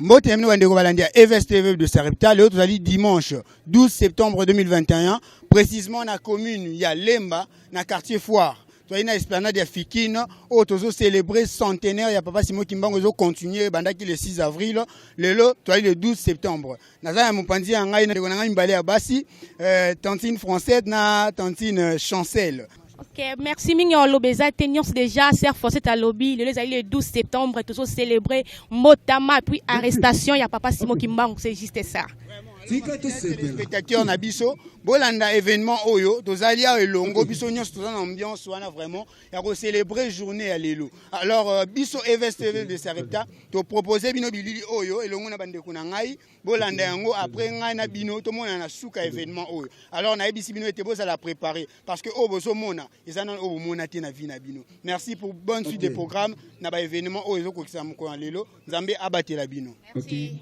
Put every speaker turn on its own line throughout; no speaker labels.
Mbote mni wande ko balandia EVS-TV de Sarepta. Le autre dimanche 12 septembre 2021, précisément dans la commune il y a Lemba, dans le quartier Foire. Toi une esplanade ya Fikine, où tozo célébrer centenaire ya Papa Simon Kimbangu zo continuer bandaki le 6 avril, le 12 septembre. Naza ya mopandi ya ngai na ngai mbale ya basi, tantine française na tantine chancel.
Ok, merci Mignon Lobeza. Tenions déjà, Serre Forcé à lobby. Le 12 septembre, tous célébrer Motama, puis arrestation. Il y a Papa Simon Kimbangu, c'est juste ça.
Spectateurs na biso bolanda événement oyo tozalia elongo biso nyos tozana ambiance wana vraiment ya ko célébrer journée ya lelo. Alors biso EVS-TV de Sarepta to proposer bino bilili oyo elongo na bande kuna ngai bolanda yango après ngai na bino to mona na suka événement oyo. Alors na ebisi bino ete boza la préparer parce que obozo mona ezana obo mona te na vie na bino. Merci pour bonne suite des programmes na ba événement oyo zo ko kisa mko lelo nzambe abatela bino.
Merci.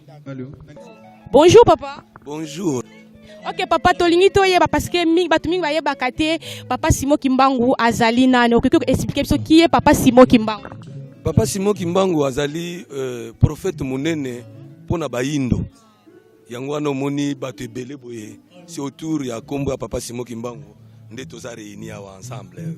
Bonjour papa.
Bonjour.
Ok papa tolingi to yeba parce que batu mingi ba yeba kate Papa Simon Kimbangu azali nani okiko expliquer biso qui est Papa Simon Kimbangu.
Papa Simon Kimbangu azali prophète munene pona bayindo. Yango wana moni batu ebele boye c'est autour ya kombo ya Papa Simon Kimbangu nde toza réunis awa ensemble.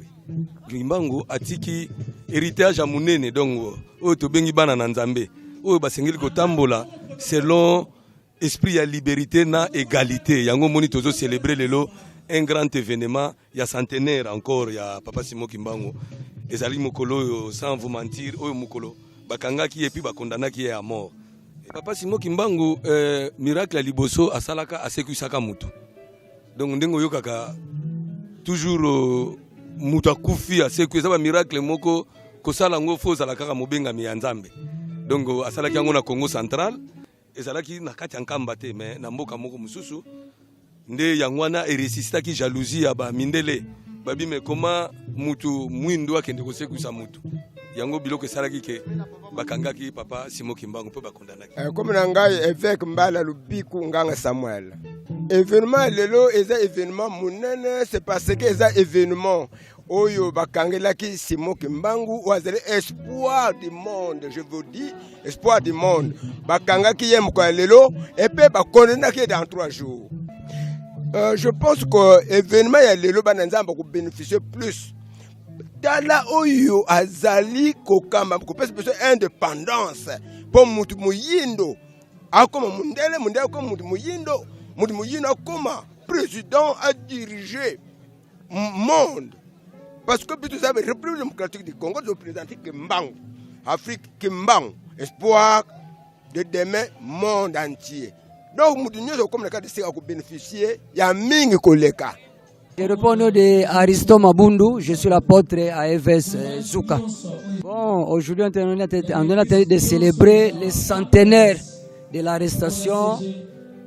Kimbangu atiki héritage ya munene donc oyo tobengi bana na Nzambe oyo basengeli kotambola selon esprit ya liberté na égalité. Yango moni tozo célébrer lelo un grand événement ya centenaire encore ya Papa Simon Kimbangu. Ezali mokolo sans vous mentir oyo mokolo bakangaki et puis bakondanaki à mort. Et Papa Simon Kimbangu miracle ya liboso asalaka asekwisaka mutu. Donc ndengo yokaka toujours mutu akufi asekwisa ba miracle moko kosala ngo fo zala kaka mobengami ya Nzambe. Donc asalaki yango na Congo central. Ezalaki na kati ya nkamba te mais na mboka moko mususu nde yangwana eresistaki jalousie ya ba mindele babi me koma mutu mwindo akende kosekuisa mutu yango biloko esalaki ke bakangaki Papa Simon Kimbangu pe bakondanaki
comme na ngai évêque Mbala Lubiku Nganga Samuel. Événement lelo eza événement munene, c'est parce que eza événement oyo bakangelaki Simon Kimbangu wazali espoir du monde, je vous dis espoir du monde. Bakangaki yem kwa lelo et puis bakondenaki dans 3 jours. Je pense que événement ya lelo bananzamba ko bénéficier plus. Dala oyo azali kokamba ko pesa besoin indépendance pour mutu muyindo akoma mundele ko mutu muyindo akoma président a dirigé monde. Parce que tout ça, la République démocratique du Congo doit présenter Kimbangu, Afrique Kimbangu, espoir de demain monde entier. Donc nous devons comme le cas de ces bénéficier, il y a mingi koleka.
Je réponds au nom de Aristo Mabundu, je suis l'apôtre à EVS Zuka. Bon, aujourd'hui on est en train de célébrer le centenaire de l'arrestation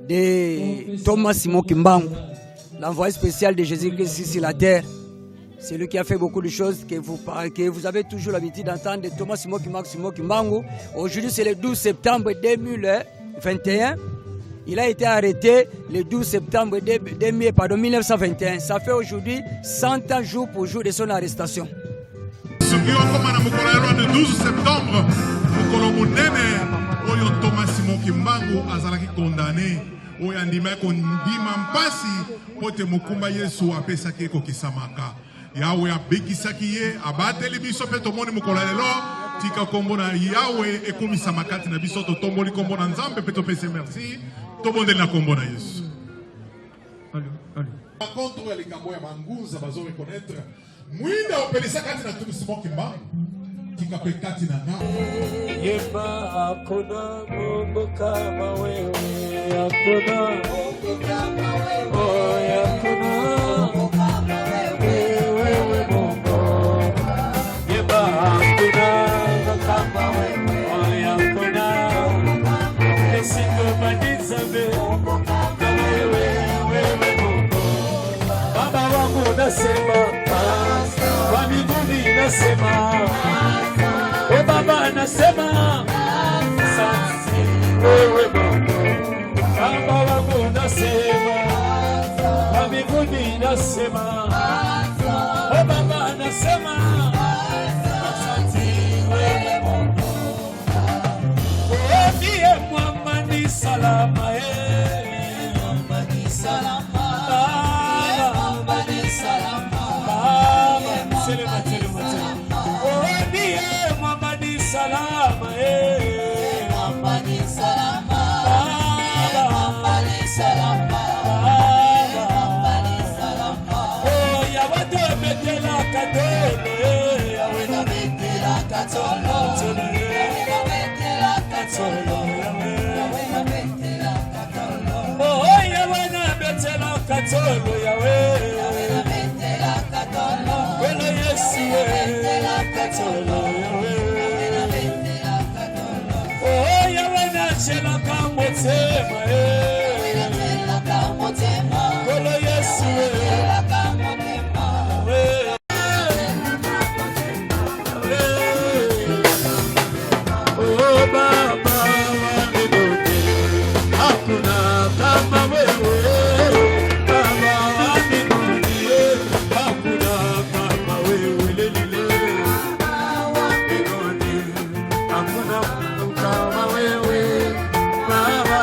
de Thomas Simon Kimbangu, l'envoyé spécial de Jésus-Christ ici sur la terre. C'est lui qui a fait beaucoup de choses que vous avez toujours l'habitude d'entendre de Thomas Simon Kimbangu. Aujourd'hui, c'est le 12 septembre 2021. Il a été arrêté le 12 septembre 1921. Ça fait aujourd'hui 100 ans jour pour jour de son arrestation.
Le 12 septembre, Thomas Simon Kimbangu a condamné. Oyandima kondima mpasi pote mokumba Yesu apesaki kokisamaka. Yahweh abekisaki ye abateli biso pe tomoni mokolo lelo tika kombo na Yahweh ekomisa makati na biso to tomboli kombo na Nzambe pe topese merci tobondeli na kombo na Yesu. Contre les kambo ya manguza bazo reconnaître mwinda opelisa kati na Thomas Simon Kimbangu tika pe kati na nga
yeba akona mungu kama wewe akona mungu kama wewe akona mungu kama wewe mungu yeba akona kama wewe akona esingo manizabe wewe mungu baba wangu nasema kwa miguni nasema baba nasema asante wewe Mungu baba wangu nasema kwa mbinguni nasema baba nasema asante wewe Mungu ndiye katolo yawe Wena Yesu katolo yawe Oh yawe na chela kamotema Wena Yesu Oh Baba wanidode hakuna kama wewe Baba wanidode hakuna kama wewe lelile Baba wanidode hakuna kama wewe Baba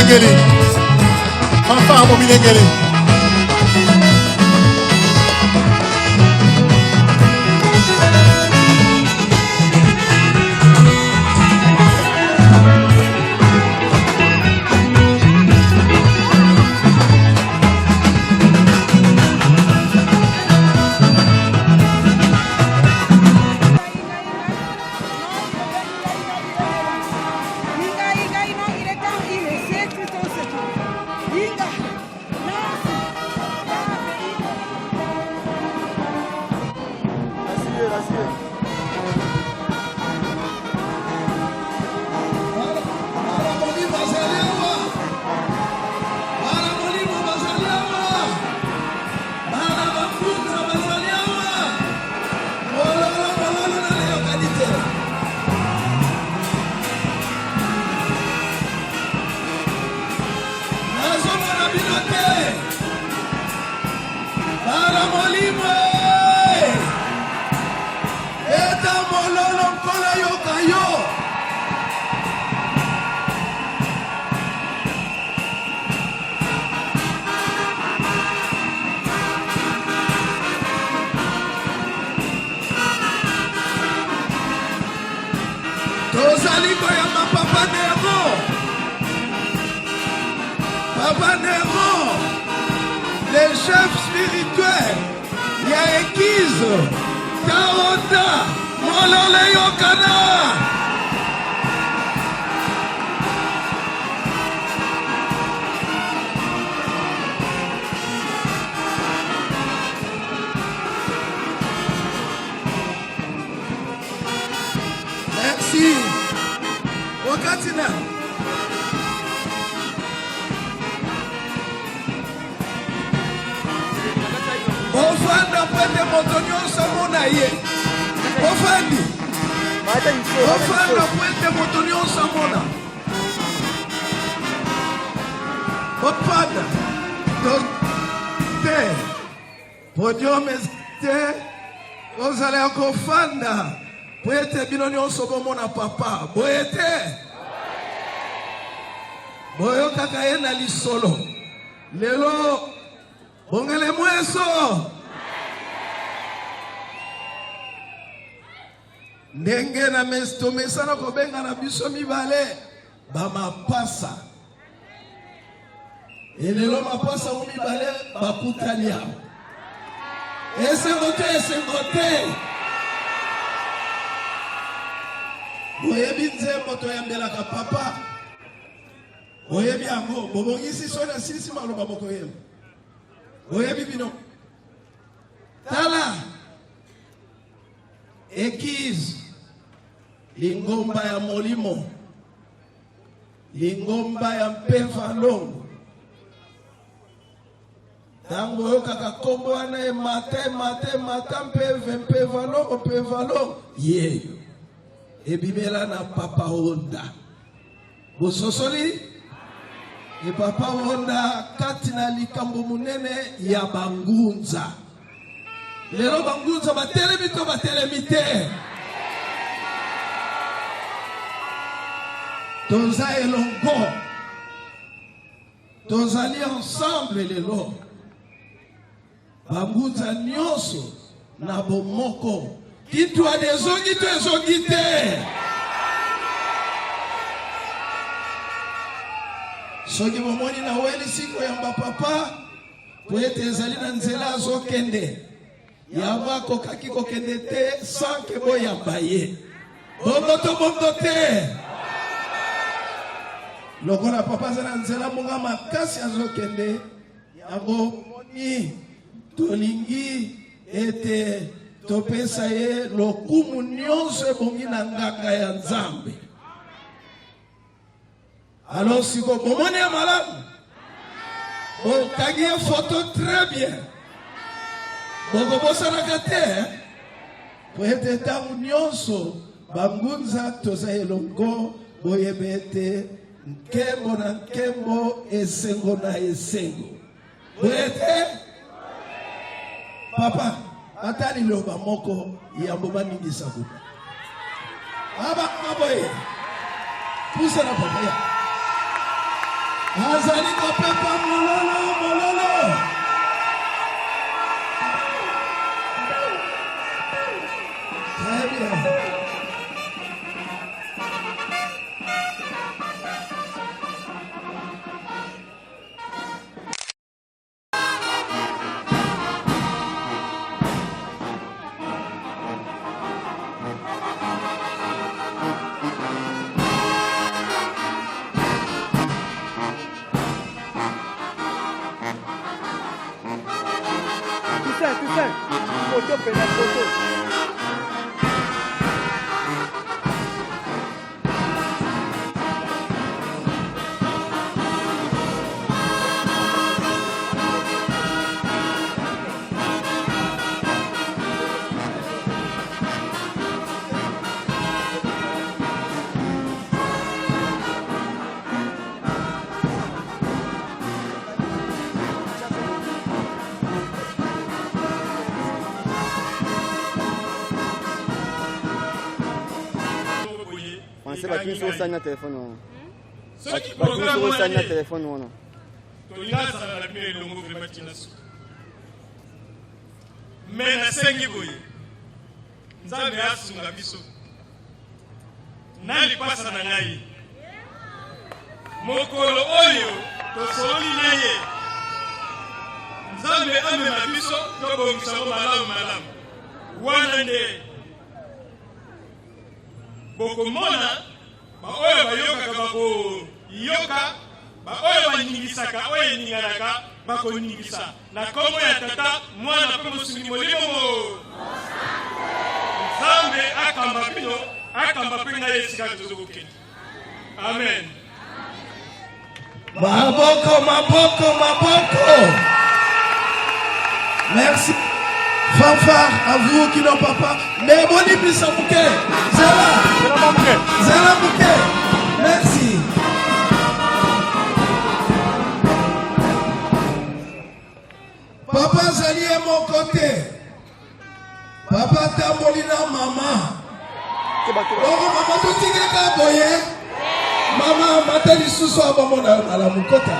Mobilengeli. Papa Mobilengeli.
Papa Nero, les chefs spirituels, Yaekiz, Taonda, Molole Yokana. Merci. Wakatina. Ofanda pete motonyo samona ye. Ofandi. Ofanda pete motonyo samona. Ofanda. Te. Podio meste. Ozale akofanda. Pete binonyo sobomona papa. Boete. Boyo kakayena lisolo. Lelo. Bongele mweso. Ndenge na mestomesana kobenga na biso mibale bama pasa. Elelo mapasa mu mibale bakutani yao. Esengote. Boyebi nzembo toyambela ka papa. Boyebi yango bobongisi sona sisi maloba moko yemo. Oye bibino Tala Ekiz Lingomba ya molimo Lingomba ya mpeva longo Tango yoka kakombo wana mata mpeva longo Yeyo Ebimela na papa Honda Bososoli E papa Honda katina likambo munene ya bangunza. Lelo bangunza batelemite. Toza elongo. Tozali ensemble lelo. Bangunza nyonso na bomoko. Kitu adezongite. Soki momoni na weli siko yamba papa poete ezali na nzela azokende yamba kokaki kokende te sanke boyamba ye bongo te lokola papa zana nzela monga makasi azokende yambo moni tolingi ete topesa ye lokumu nyonso ebongi na ngaka ya Nzambe. Alors si vous comprenez malade, vous avez une photo très bien. Vous avez vous êtes dans l'union, Bangunza, Toza Elongo, Boyebete, Nkembo na Nkembo, Esengo na Esengo. Vous êtes Papa, atali loba moko, yamboba ningi sabu. Aba kaboye, pousse la papa. azali kopepa mololo mololo. Très bien.
Photo, photo.
C'est pas qui sur le téléphone.
C'est qui
programme
sur
le téléphone.
Mais na sengi boye nzambe asunga biso nali pasa na ngai mokolo oyo tosoli na ye nzambe amema biso tobongisa malamu wana nde bokomona baoyo bayokaka bakoyoka baoyo baningisaka oyo eninganaka bakoningisa na kombo ya tata mwana mpe mosungi molimo nzambe akamba bino akamba mpe ngai esika tozokokende amen.
Maboko. Merci. Fanfare à vous qui n'ont pas pas. Mais bon, il puisse bouquet. Zéla bouquet. Merci. Papa Zali est mon côté. Papa Tambolina, maman. Oh, maman, tout est boye. Maman, matali sous à maman à la mukota.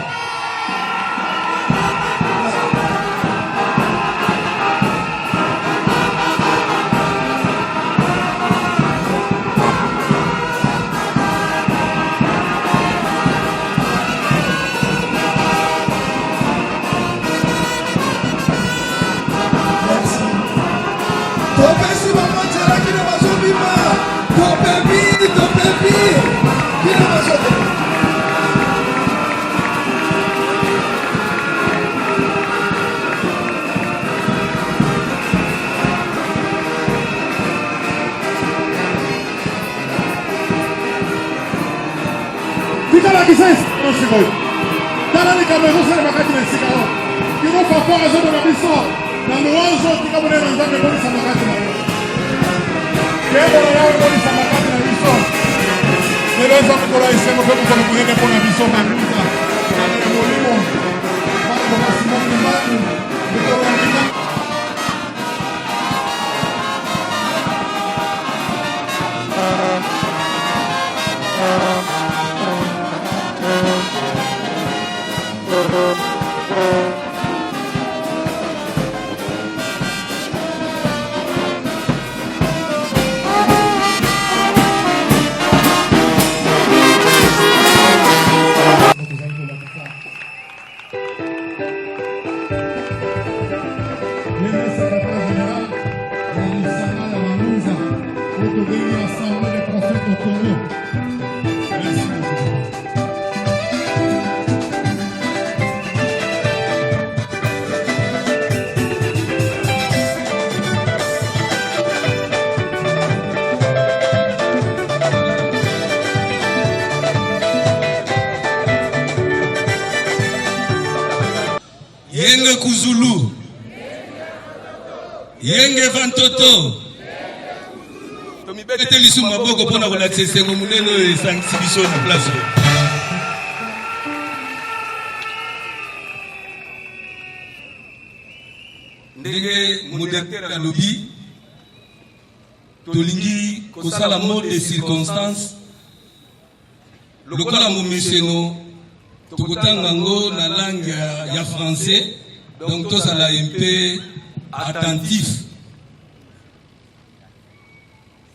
Yenge Kuzulu, Yenge Vantoto, tomibete lisu maboko pona kola tsesengo muneno esangisi biso na place. Ndenge moderateur ya lobby tolingi kosala mode de circonstance lokola momeseno Tokotangango na langue ya français, donc tous à la MP attentif.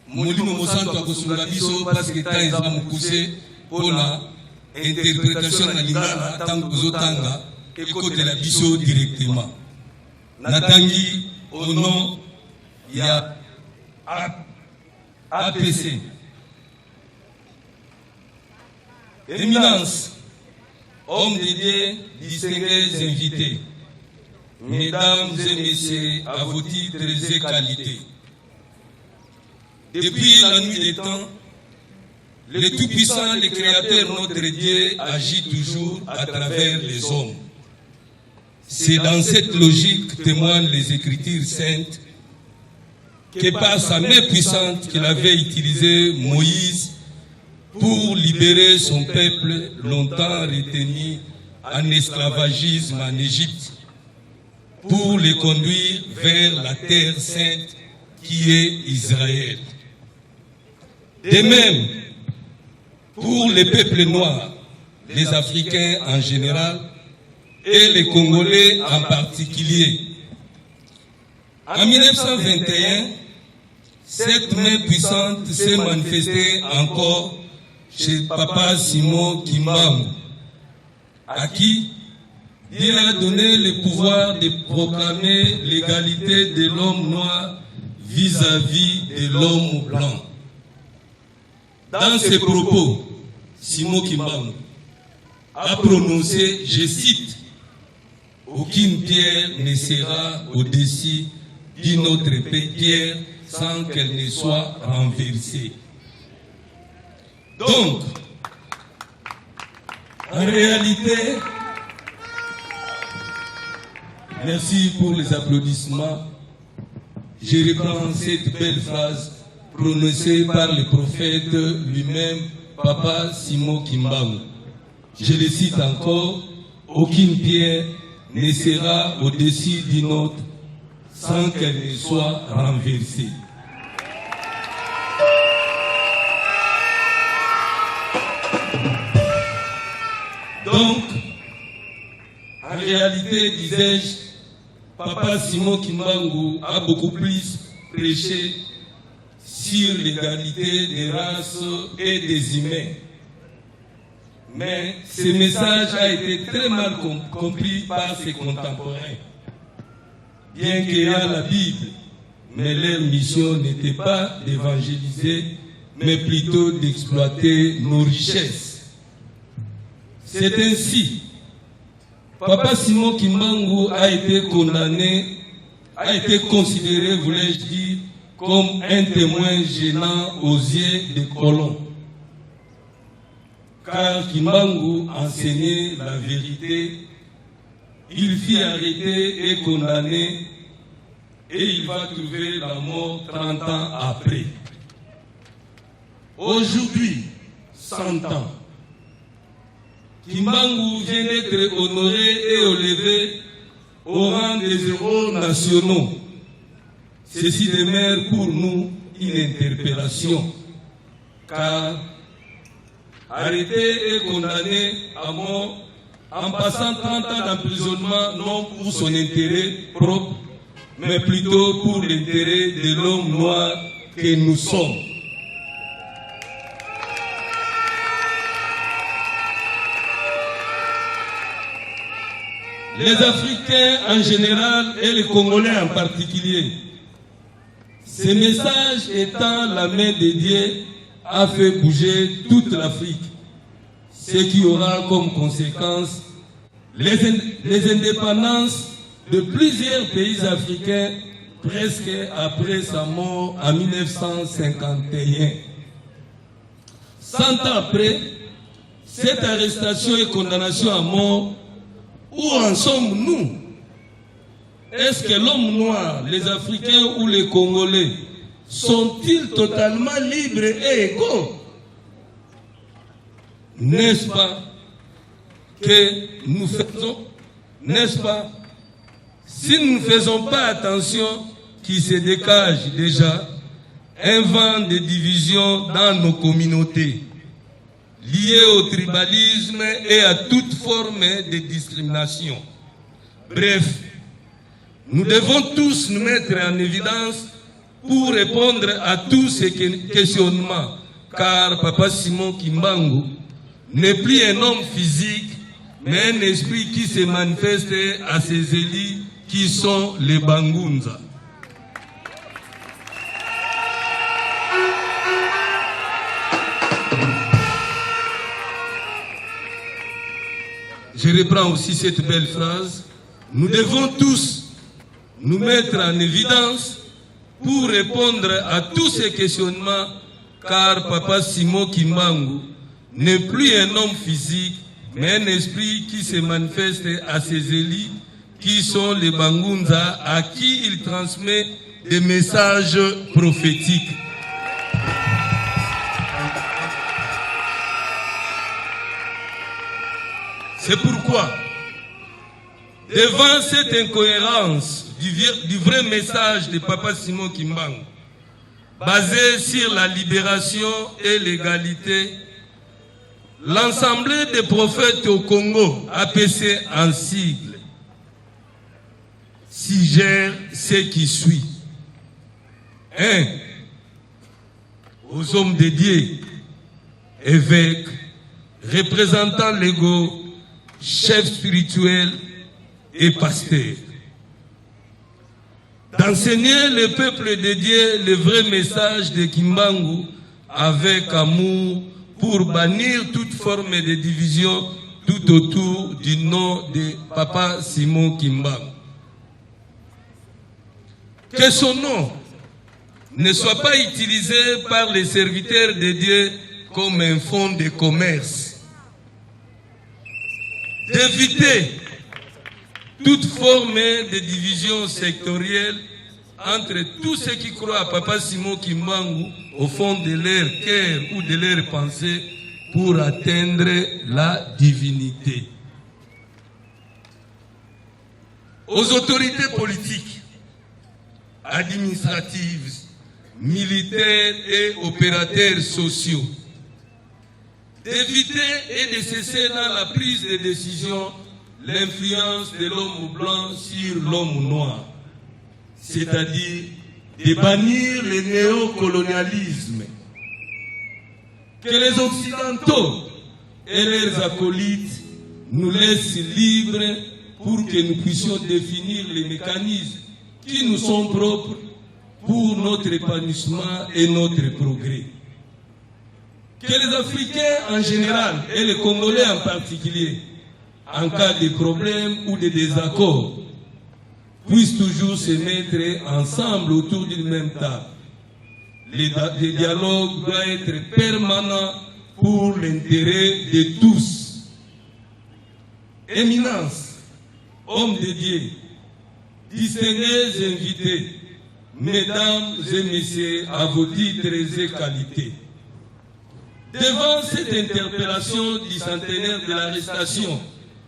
Molimo mosanto akosunga biso parce que temps eza mokuse pona interprétation na lingala tant kozotanga ekotela biso directement. Natangi au nom ya APC. Éminence, hommes dédiés, distingués invités, mesdames et messieurs, à vos titres et qualités. Depuis la nuit des temps, le Tout-Puissant, le Créateur, notre Dieu, agit toujours à travers les hommes. C'est dans cette logique que témoignent les Écritures saintes que par sa main puissante qu'il avait utilisé Moïse pour libérer son peuple longtemps retenu en esclavagisme en Égypte, pour les conduire vers la terre sainte qui est Israël. De même, pour les peuples noirs, les Africains en général et les Congolais en particulier. En 1921, cette main puissante s'est manifestée encore chez Papa Simon Kimbangu, à qui il a donné le pouvoir de proclamer l'égalité de l'homme noir vis-à-vis de l'homme blanc. Dans ses propos, Simon Kimbangu a prononcé, je cite, « Aucune pierre ne sera au-dessus d'une autre pierre sans qu'elle ne soit renversée. » Donc, en réalité, merci pour les applaudissements. Je reprends cette belle phrase prononcée par le prophète lui-même, Papa Simon Kimbangu. Je le cite encore, « Aucune pierre ne sera au-dessus d'une autre sans qu'elle ne soit renversée. » Donc, en réalité, disais-je, Papa Simon Kimbangu a beaucoup plus prêché sur l'égalité des races et des humains. Mais ce message a été très mal compris par ses contemporains. Bien qu'il y ait la Bible, mais leur mission n'était pas d'évangéliser, mais plutôt d'exploiter nos richesses. C'est ainsi. Papa Simon Kimbangu a été condamné, a été considéré, voulais-je dire, comme un témoin gênant aux yeux des colons. Car Kimbangu enseignait la vérité, il fut arrêté et condamné, et il va trouver la mort 30 ans après. Aujourd'hui, 100 ans, Kimbangu vient d'être honoré et élevé au rang des héros nationaux. Ceci demeure pour nous une interpellation, car arrêté et condamné à mort en passant 30 ans d'emprisonnement, non pour son intérêt propre, mais plutôt pour l'intérêt de l'homme noir que nous sommes. Les Africains en général et les Congolais en particulier, ce message étant la main de Dieu, a fait bouger toute l'Afrique, ce qui aura comme conséquence les indépendances de plusieurs pays africains presque après sa mort en 1951. 100 ans après, cette arrestation et condamnation à mort, où en sommes-nous? Est-ce que l'homme noir, les Africains ou les Congolais sont-ils totalement libres et égaux? N'est-ce pas que nous faisons, n'est-ce pas, si nous ne faisons pas attention, qu'il se dégage déjà un vent de division dans nos communautés?
liées au tribalisme et à toute forme de discrimination. Bref, nous devons tous nous mettre en évidence pour répondre à tous ces questionnements, car Papa Simon Kimbangu n'est plus un homme physique, mais un esprit qui se manifeste à ses élites qui sont les Bangunza. Je reprends aussi cette belle phrase. Nous devons tous nous mettre en évidence pour répondre à tous ces questionnements, car Papa Simon Kimbangu n'est plus un homme physique, mais un esprit qui se manifeste à ses élites, qui sont les Bangunza, à qui il transmet des messages prophétiques. C'est pourquoi, devant cette incohérence du vrai message de Papa Simon Kimbangu, basé sur la libération et l'égalité, l'Assemblée des prophètes au Congo, APC en sigle, suggère ce qui suit. 1. Aux hommes dédiés, évêques, représentants légaux, chefs spirituels et pasteurs, d'enseigner le peuple dédié le vrai message de Kimbangu avec amour pour bannir toute forme de division tout autour du nom de Papa Simon Kimbangu. Que son nom ne soit pas utilisé par les serviteurs de Dieu comme un fonds de commerce. D'éviter toute forme de division sectorielle entre tous ceux qui croient à Papa Simon Kimbangu au fond de leur cœur ou de leur pensée pour atteindre la divinité. Aux autorités politiques, administratives, militaires et opérateurs sociaux, d'éviter et de cesser dans la prise de décision l'influence de l'homme blanc sur l'homme noir, c'est-à-dire de bannir le néocolonialisme, que les Occidentaux et leurs acolytes nous laissent libres pour que nous puissions définir les mécanismes qui nous sont propres pour notre épanouissement et notre progrès. Que les Africains en général et les Congolais en particulier, en cas de problème ou de désaccord, puissent toujours se mettre ensemble autour d'une même table. Le dialogue doit être permanent pour l'intérêt de tous. Éminence, hommes de Dieu, distingués invités, mesdames et messieurs, à vos titres et qualités. Devant cette interpellation du centenaire de l'arrestation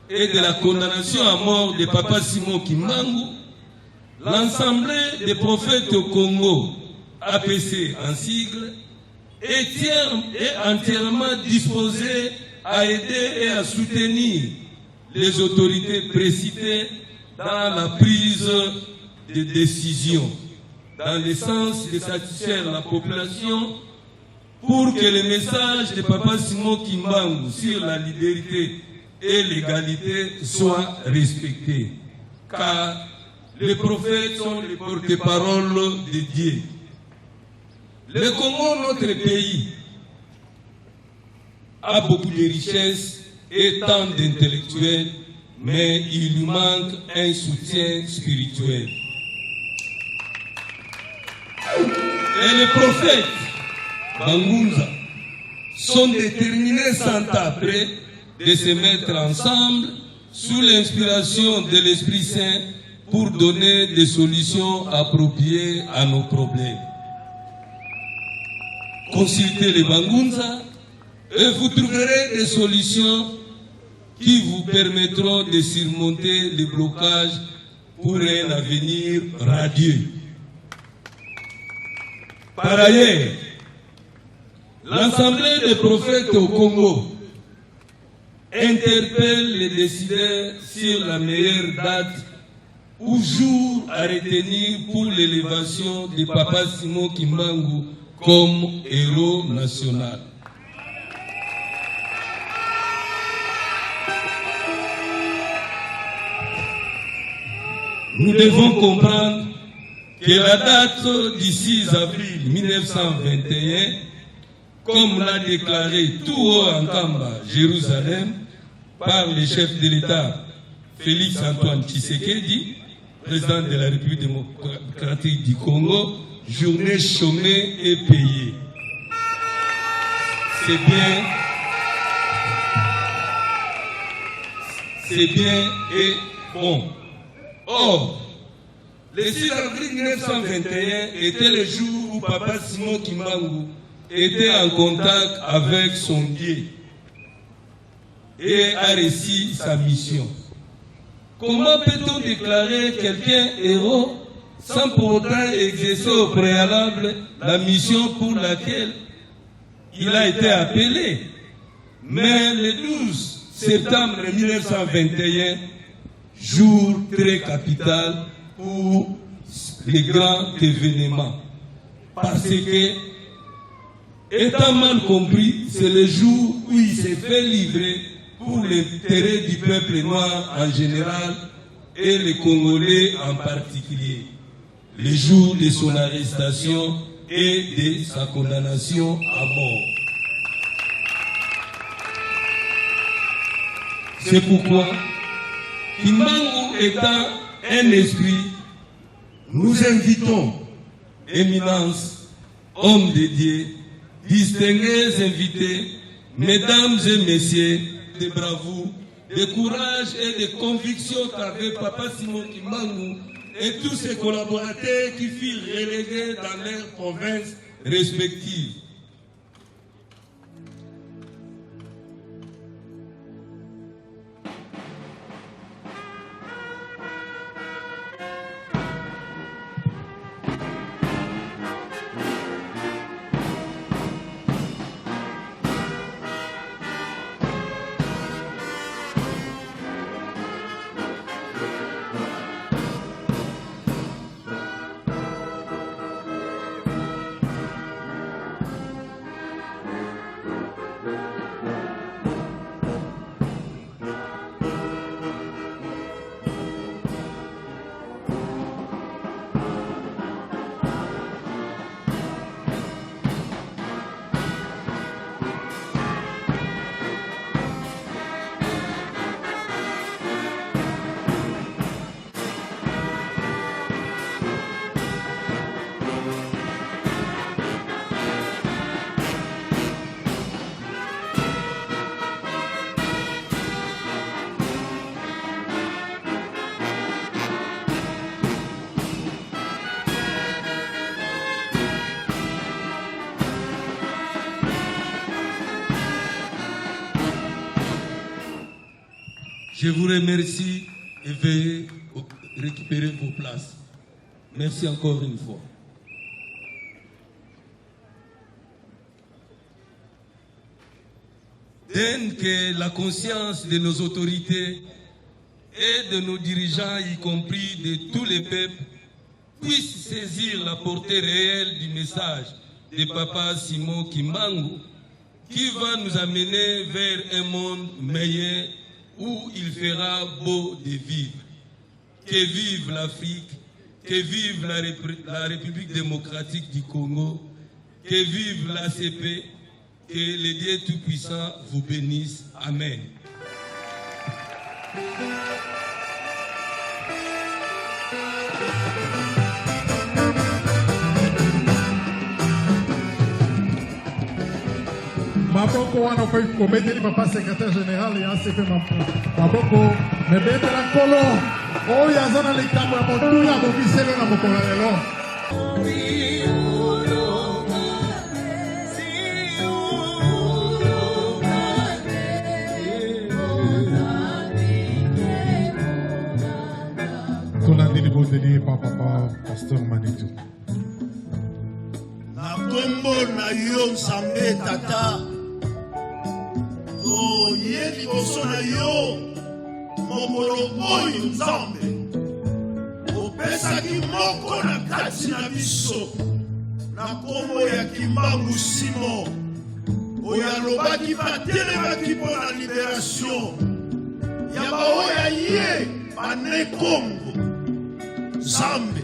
et de la condamnation à mort de Papa Simon Kimbangu, l'Assemblée des prophètes au Congo, APC en sigle, est entièrement disposée à aider et à soutenir les autorités précitées dans la prise de décision, dans le sens de satisfaire la population pour que le message de Papa Simon Kimbangu sur la liberté et l'égalité soit respecté. Car les prophètes sont les porte-parole de Dieu. Le Congo, notre pays, a beaucoup de richesses et tant d'intellectuels, mais il lui manque un soutien spirituel. Et les prophètes Bangunza sont déterminés sans après de se mettre ensemble sous l'inspiration de l'Esprit Saint pour donner des solutions appropriées à nos problèmes. Consultez les Bangunza et vous trouverez des solutions qui vous permettront de surmonter les blocages pour un avenir radieux. Par ailleurs, l'Assemblée des prophètes au Congo interpelle les décideurs sur la meilleure date ou jour à retenir pour l'élévation de Papa Simon Kimbangu comme héros national. Nous devons comprendre que la date du 6 avril 1921, comme l'a déclaré tout haut en Kamba, Jérusalem, par le chef de l'État Félix Antoine Tshisekedi, président de la République démocratique du Congo, journée chômée et payée. C'est bien et bon. Or, le 6 avril 1921 était le jour où Papa Simon Kimbangu était en contact avec son Dieu et a réussi sa mission. Comment peut-on déclarer quelqu'un héros sans pour autant exercer au préalable la mission pour laquelle il a été appelé? Mais le 12 septembre 1921, jour très capital pour les grands événements. Parce que, étant mal compris, c'est le jour où il s'est fait livrer pour l'intérêt du peuple noir en général et les Congolais en particulier. Le jour de son arrestation et de sa condamnation à mort. C'est pourquoi, Kimbangu étant un esprit, nous invitons, éminence, hommes de Dieu, distingués invités, mesdames et messieurs, de bravoure, de courage et de conviction qu'avait Papa Simon Kimbangu et tous ses collaborateurs qui furent relégués dans leurs provinces respectives. Je vous remercie et veuillez récupérer vos places. Merci encore une fois. Dès que la conscience de nos autorités et de nos dirigeants, y compris de tous les peuples, puisse saisir la portée réelle du message de Papa Simon Kimbangu, qui va nous amener vers un monde meilleur où il fera beau de vivre. Que vive l'Afrique, que vive la République démocratique du Congo, que vive l'ACP, que le Dieu Tout-Puissant vous bénisse. Amen.
Maboko wana kwa komete ni papa secrétaire général ya ACP Maboko mebetela nkolo oyo aza na likambo ya motuya bobiselo na mokolo lelo. Tolandi libondeli pa papa Pasteur Manitou.
kombo na yo Nzambe tata ye liboso na yo mokolo oyo Nzambe opesaki moko na kati na biso na kombo ya Kimbangu Simon oyo alobaki batelemaki mpo na liberation ya baoyo ye bane Kongo Nzambe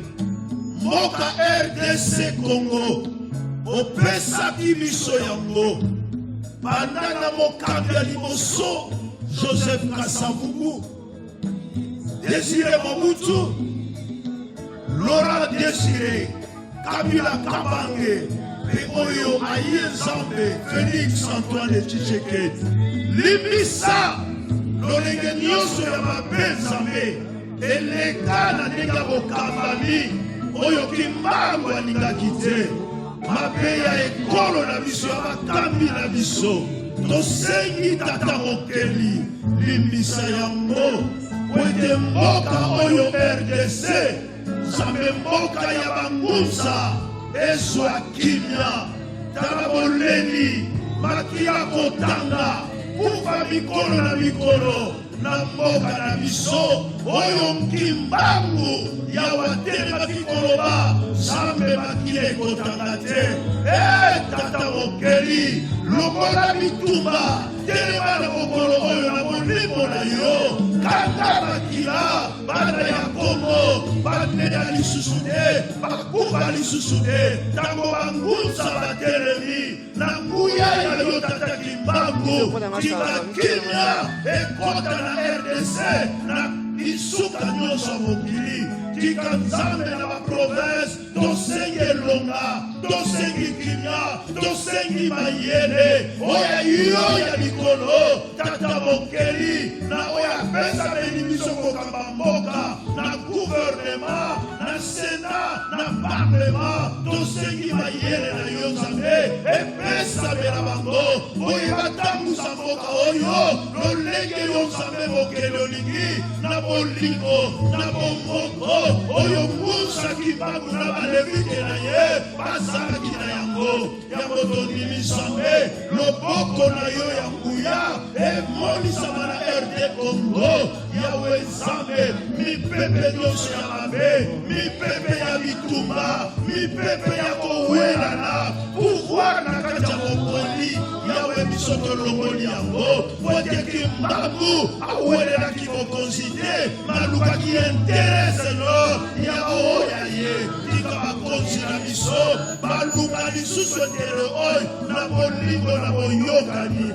mboka RDC Congo opesaki biso yango banda na mokambi ya liboso Joseph Kasavubu Désiré Mobutu Laurent Désiré Kabila Kabange pe oyo aye Nzambe Félix Antoine Tshisekedi limbisa lolenge nyonso ya mabe Nzambe eleka na ndenge ya bokambami oyo Kimbangu alingaki te mabe ya ekolo na biso ya bakambi na biso tosengi tata mokeli limbisa yango po ete mboka oyo RDC Nzambe mboka ya bangusa ezwa kimia tala boleni makia kotanga kufa mikolo na mikolo na mboka na biso oyo Kimbangu ya watelemaki koloba Nzambe makile kotanga te tata mokeli lokola bitumba telema na mokolo oyo na molimo na yo kanga makila bana ya Kongo banena lisusu te bakufa lisusu te ntango bangusa batelemi na nguya ya yo tata Kimbangu kimia ekota na RDC na isuka nyonso mokili tika Nzambe na baprovince tosengi elonga tosengi kimia tosengi mayele oya yo ya likolo tata mokeli na oya pesa beni biso kokamba mboka na gouvernement na sena na parlement tosengi mayele na yo Nzambe epesa bela bango oyo batambusa mboka oyo lolenge yo Nzambe mokeli olingi na bolingo na bomoko oyo Musa Kimbangu na balevite na ye bazalaki na yango tondimi Nzambe loboko na yo ya nguya emonisama na RD Congo yawe Nzambe mipepe nyonso ya mabe mipepe ya bitumba mipepe ya kowelana pouvoir na kati ya mokoli yawe biso tolongoli yango pote Kimbangu awelelaki mokonzi te malukaki interese no ya oya ye tika bakonzi na biso baluka lisusu tere oyo na bolingo na boyokani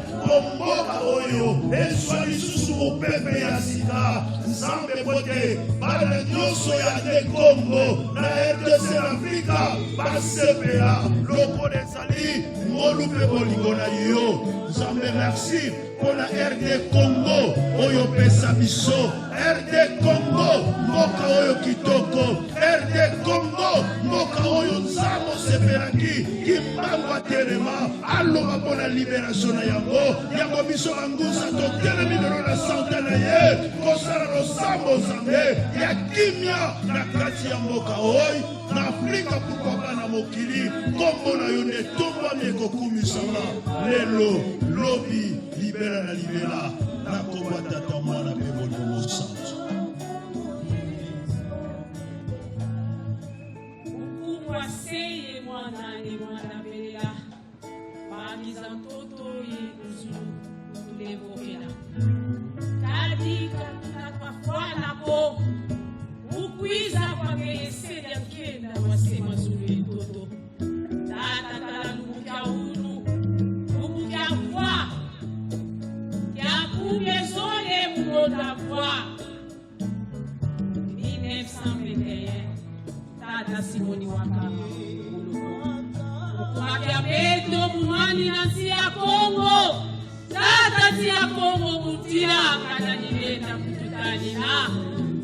mboka oyo ezwa lisusu mopepe ya sika Nzambe pote bana nyonso ya de Congo na RDC Afrika basepela lokola ezali ngolu mpe bolingo na yo Nzambe merci pona RD Congo oyo pesa biso RD Congo mboka oyo kitoko RD Congo mboka oyo Nzambe osepelaki Kimbangu atelema aloba pona liberation na yango biso bangusa totelemi lelo na sante na ye kosala losambo Nzambe ya kimia na kati ya mboka oyo na Afrika pourquoi na mokili kombo na yo nde tombami ekokumisama lelo lobi libera na libera na kombo tata mwana pe bolingo mosantu
Seye mwana ni mwana belela Bamiza mtoto yezu Tulevokela Kadika tunatwafwana ko Ukwiza kwa meesedi ya kenda Wasema zulu mtoto Tata tala nubukia unu Nubukia kwa Kia kubye zone mwoda kwa 1921 Tata Simoni Wakama Wakia Pedro Mumani na Tia Kongo Tata Tia Kongo Mutia Kada nileta kututani na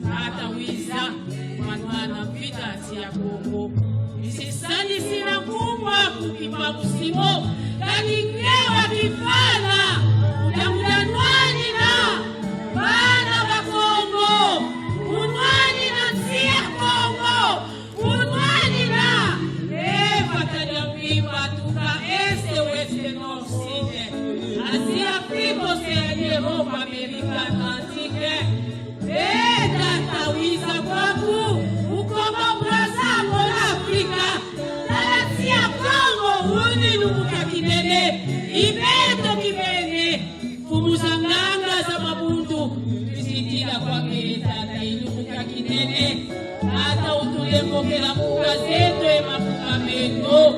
Tata Wiza Mwana vita Tia Kongo Misisani sina kubwa Kukimbangu Simo Kaningewa kifana Udamudanwani na Bana wa Kongo Unwani na Tia Kongo Unwani na Eva Tadamima munene ata utulembokela mbuga zetu emabuga meno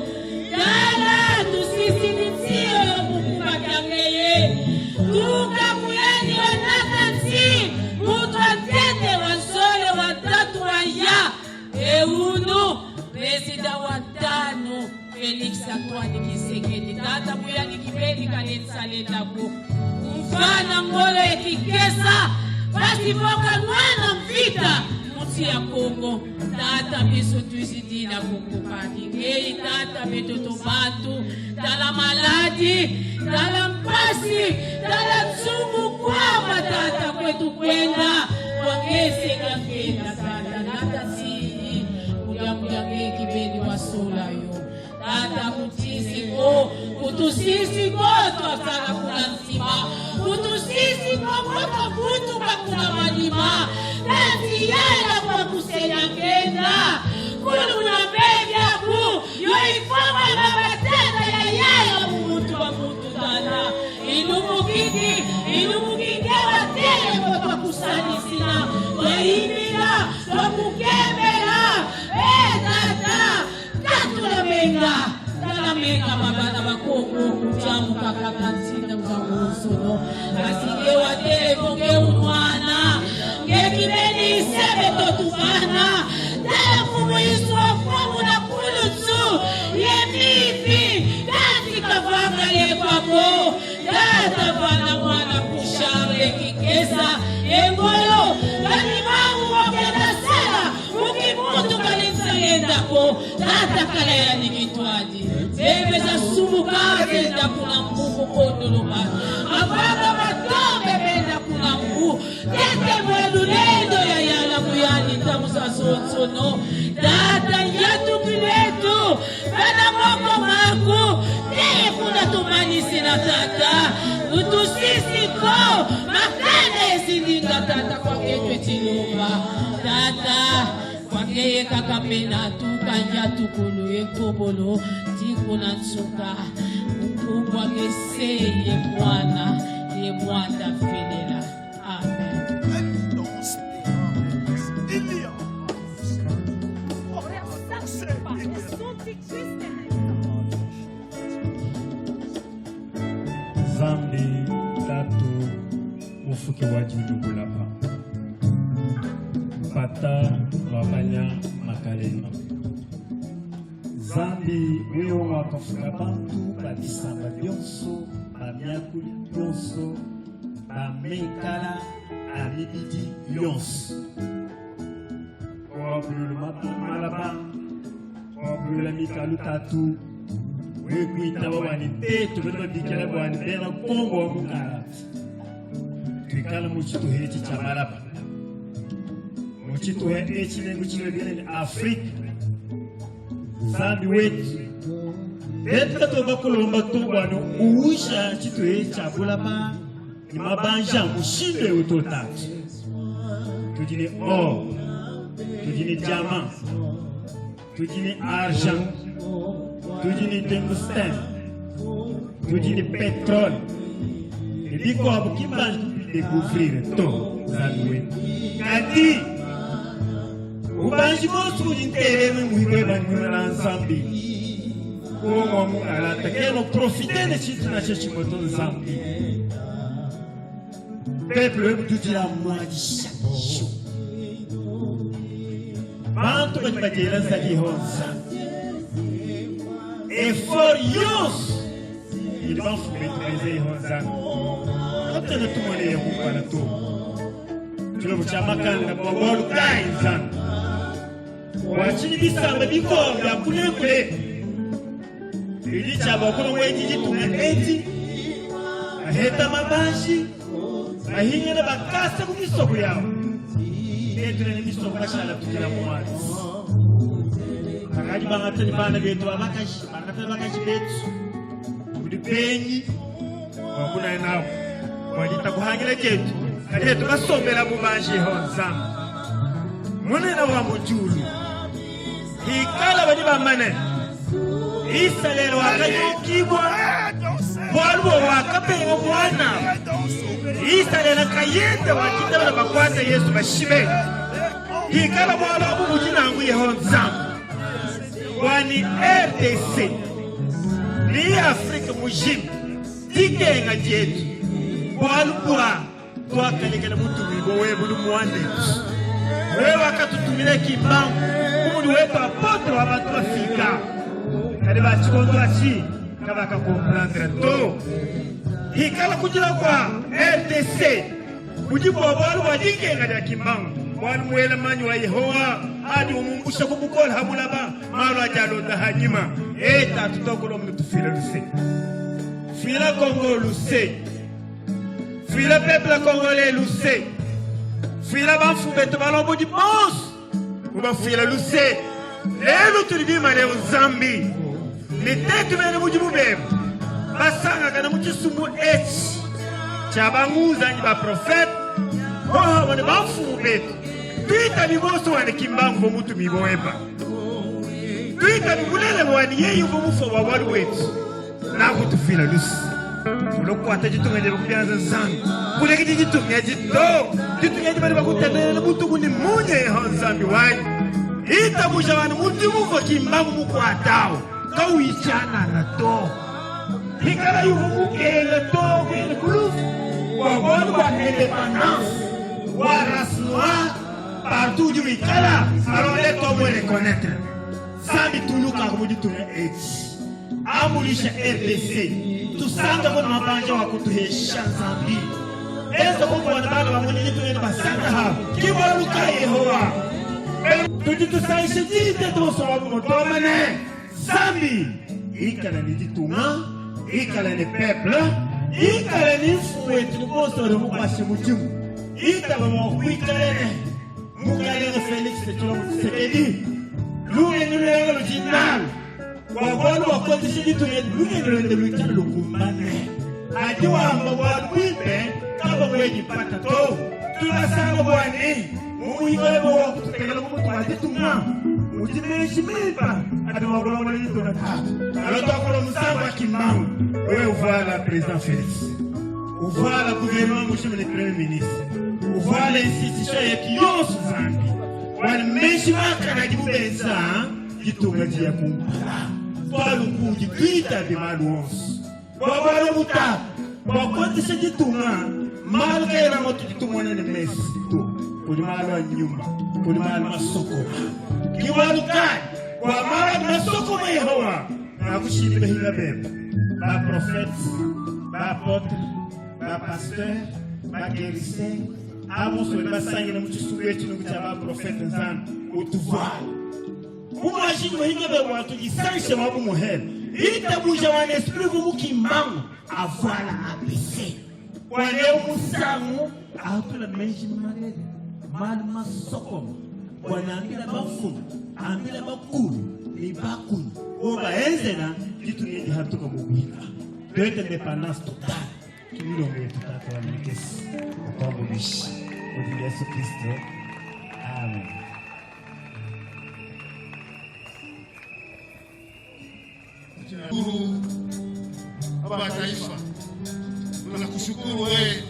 tala tusisinitie omukuba kyangeye tukakuyeni onakati mutu atete wasole watatu waya euno presida watano Felix Antoine Kisekedi tata muyani kibeli kanetsaletako mfana ngole kikesa basi voka mwana mvita muti ya Kongo tata biso tuisidina kukupaki ngei tata betoto batu tala maladi tala mpasi tala tsumu kwa tata kwetu kwenda wangese ngakenda tata nata sii muyange kibeli wasola yo tata kutisiko kutusisiko twasala kuna nsima kutusisiko kwa kutu kakuna malima nati yela kwa kusenya kenda kuluna bebyaku yoifama na batenda ya yaya mutu wa mutu tata inumukike watele kwa kusanisina waimila wakukemela tata katula menga mabana bakoko kujamu kakakansinda mzamusono asige watele bonge umwana ngekibeni sebe totubana telefumu isofomu na kulutsu yemifi dati kavanga yepabo data vana mwana kushare kikesa engolo kanimangu wakena sela ukimutu kalinsa yendako tata kalaya nikitwaji zebe za sumuka benda kuna mbuku kondoloka abaga matombe benda kuna mbu tete mwelulendo ya yala muyani tamusa sono tata yatu kiletu benda moko mako teye kuna tumanisi na tata utusisiko makane esindinga tata kwa ketwe chilumba tata kwakeye kakapena tukanja tukulu ekobolo tikuna tsuka ukubwa keseye mwana ye mwanda fedela amen.
Zambi tatu mufuke wajidubulapa Pata wabanya makalema Zambi uyo wakafuka bantu badisamba byonso bamyakuli byonso bamekala amibidi byonso wabululu malaba wabulula mikalu tatu wekuita wabani petu beno dikela bwani bena kongo wabukala twikala muchitu hechi cha malaba muchitu hechi nengu chile bene Afrika Zambi wetu Petra toba kulomba tubano uusha chitu hechi cha bulaba ni mabanja mushinde utotatu tujini or tujini diamant tujini argent tujini tungstène tujini pétrole et biko abukimba découvrir to Zambi kadi ubanji mosu intereme muhibe banyuna Zambi Como mungala takeno profiter de chitu na chimoto Zambi peuple dudira mwadi bantu bajira zali honza effort yos il va faut maîtriser honza atene tumone ya kupana tu tulo mchamakanga bongolu kaizan wachini bisamba biko ya kule ili chaba kuno wenji tunga eti aheta mabashi ahinya na bakasa kumisoko yao etune misoko bashala tukira mwana akaji bangatani bana betu abakashi betu udipenyi wakuna nao wajita kuhangile ketu kale tukasomera mubanji honza munena wa mujulu hikala bani bamane isalelo akayukibwa walwo wakapengo mwana isalelo kayende wakita bana bakwata Yesu bashibe hikala mwala abu mujina angu yehonzamu wani RDC ni Afrika mujimu tikenga jetu walukwa twakalekela mutu wibo webu mwande wewe wakatutumile kimbangu umuli wetu apotre wa batu Afrika kade bachikondo achi kabaka comprendre to hikala kujila kwa RDC mujibu wa walu wajikenga ya kimbangu walu mwele manyu wa Yehowa hadi umumbusha kumukola hamulaba malu ajalonda hanyima eta tutokolo mnutu fila luse fila Congo luse fila peuple congolais luse fila banfubeto balombo di bons uba fila luse lelo tulibima leo Zambi nitetu mene mujibu bebe basanga kana mujisumu eti chabanguza nyi ba profete oh wane banfubeto tuita miboso wane kimbangu mutu miboeba tuita mibulele wani yeyu mufo wa wadu wetu na kutufila lusi ulokwata jitunga kubianza zangu kuleki jitunga jitunga bali bakutemela mutu kuni munye hanzambi wani ita mujabana mutu mufo kimbangu mukwatao kawichana na to hikala yuvu mukela to kwele kulufu wa wadu wa indépendance wa race noire partout du hikala alors les to mwele connaître Zambi tuluka kumujitunga eti amulisha RDC tusanga kwa mabanja wa kutuhesha Zambi ezo kwa wanabana wa mwenye tuende basanga hapo kiwa luka Yehowa tujitusaishi jite toso wa mutomane Zambi ikala ni jitunga ikala ni peuple ikala ni fuetu nukoso de mukwashi mujimu ikala mwakwikale mukale Felix de Tolo Sekedi lune nule original wabonu wakotishi jitu lune nule wikana lukumbane ajiwa mbawadu wipe kaba mweji pata to tunasanga bwani muhiwe mwa kutukela kumutu wajitunga mujimeshi mipa adi wakola mwana jitu na tatu aloto wakola musamba kimangu wewe uvala president Felix uvala gouvernement mwishimu ni premier ministre uvala institution ya kiyosu Zambi wani meshi waka na jibubenza jitunga jia kumpala walu kuji tuita di malu onsu wabalo buta wakotisha jitunga malu kaya motu jitunga nene mesi tu kuli malu wa nyumba kuli malu masoko kiwalu kai kwa malu masoko ma Yehowa na kushimile hila bebe ba profete ba apotre ba pasteur ba guérisseur amos we basangi na mchisuwetu n'ukuchaba profete nzana utuvale umashini wahinga be watu gisarishe wabu muhele itabuja wana esprit mukimbangu avala ABC wane umusangu atula menshi marele mali masoko wanaambila bafuna ambila bakulu ni bakulu oba enzena jitu nyeji hatuka mubila doite independance totale kimilo mwetu tata wa mikesi kwa mbishi kwa Yesu Kristo amen.
Baba taifa tunakushukuru wewe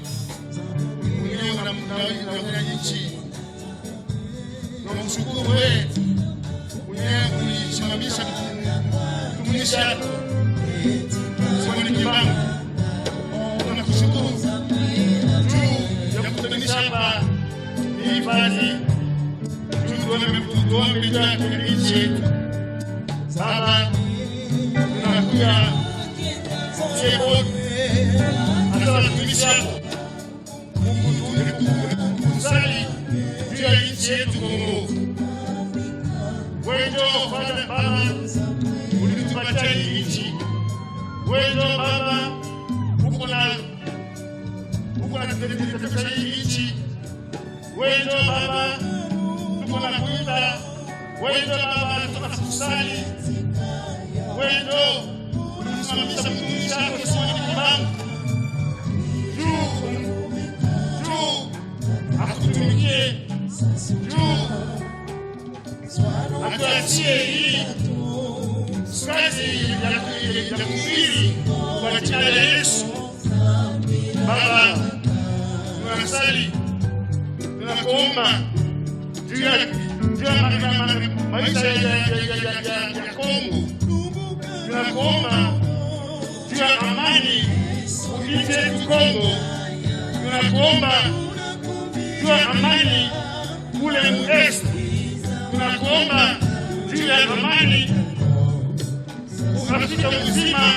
mwenyewe na nchi tunakushukuru wewe mwenyewe ulisimamisha tumisha yako Simoni Kimbangu tunakushukuru juu ya kutumisha hapa hifadhi tuombe yako kwa nchi yetu Baba tunakuja sebo hasa tumisha Mungu kusali juu ya nchi yetu Kongo wewe ndio Baba ulitupatia hii nchi wewe ndio Baba uko na tetetea hii nchi wewe ndio Baba tuko na kuita wewe ndio Baba tunakusali wewe ndio ulisimamisha mtumishi wako Simoni Kimbangu juu akutumikie juu atuachie hii kazi ya kuhubiri kwa jina la Yesu. Baba tunasali tunakuomba
maisha ya Kongo. Tunakuomba juu ya amani nchi yetu Kongo. Tunakuomba juu ya amani kule Est. Tunakuomba juu ya amani Afrika mzima.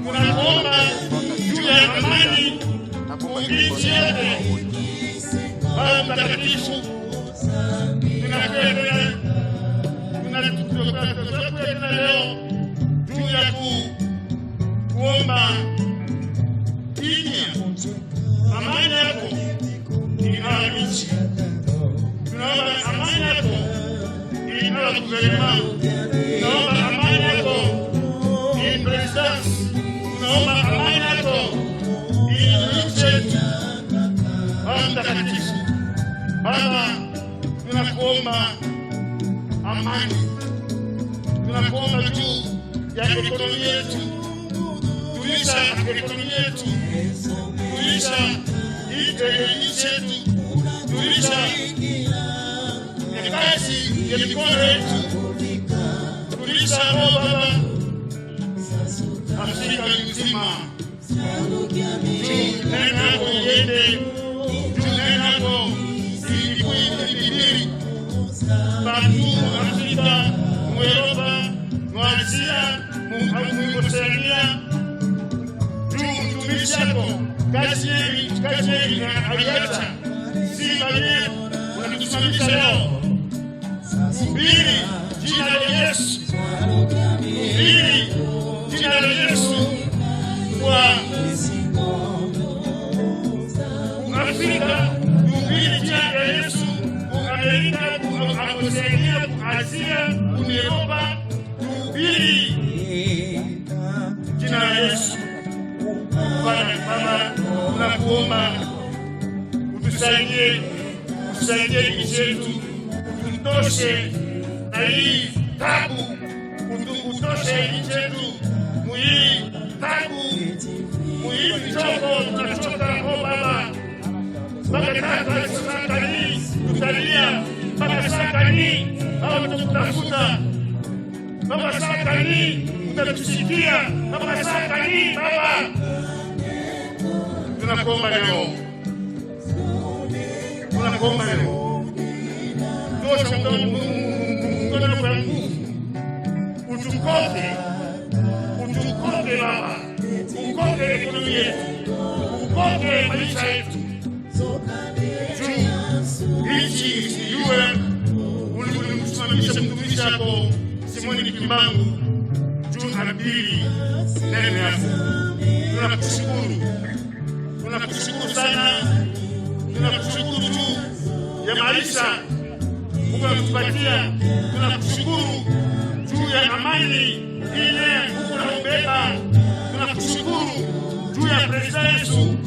Tunakuomba juu ya amani nchi yetu Baba Mtakatifu. Tunakuomba leo juu ya kuomba kimya amani yako ni nchi. Tunaomba amani yako ni gouvernement. Tunaomba amani yako ni presidence. Tunaomba amani yako ni nchi yetu Baba Mtakatifu. Baba, tunakuomba amani. Tunakuomba juu ya ekonomi yetu. Tulisha ekonomi yetu. Tulisha nchi yetu. Tulisha kazi ya mikono yetu. Tulisha Baba Afrika nzima. Neno yako iende. Neno yako ilibiri. Partout Afrika, Europa, Asia, Oceania. Tumishi yako kazi aliacha si baadaye unatusimamisha leo. Hili jina la Yesu. Hili jina la Yesu kwa Afrika. Hili jina la Yesu kwa Amerika, kwa Oceania, kwa Asia, kwa Europa. Hili jina la Yesu. Baba, tunakuomba utusaidie nchi yetu, utoshe na hii tabu, utoshe nchi yetu muhii tabu, muhii mchoko, tunachoka Baba. Mpaka sakani tutalia, mpaka sakani au tutakutafuta, mpaka sakani utatusikia, mpaka sakani Baba. Tunakuomba leo. Tosha mkono kwa nguvu. Utukoke Baba. Ukoke ekonomi yetu. Ukoke maisha yetu. Nchi isiwe ulimsimamisha mtumishi wako Simoni Kimbangu juu anabili neno yako. Tunakushukuru sana. Tunakushukuru juu ya maisha unakupatia. Tunakushukuru juu ya amani ile unaobeba. Tunakushukuru juu ya presidenti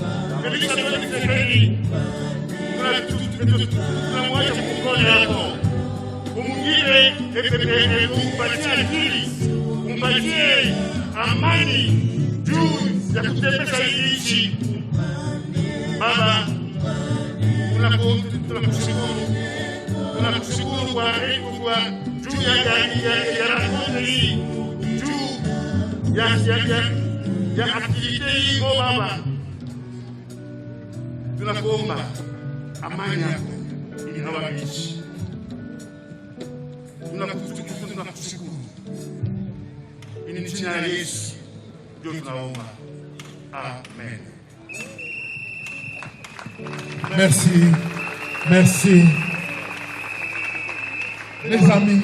kabisa Tshisekedi. Tunamwacha mkono yako. Umungire umpatie akili, umpatie amani juu ya kutembeza hii nchi. Baba, tunakushukuru kwa juu ya rakonte hii, juu ya aktivite hii. Baba, tunakuomba amani yako inawa nchi. Tunakushukuru. Ni jina la Yesu ndio tunaomba. Amen.
Merci. Les amis.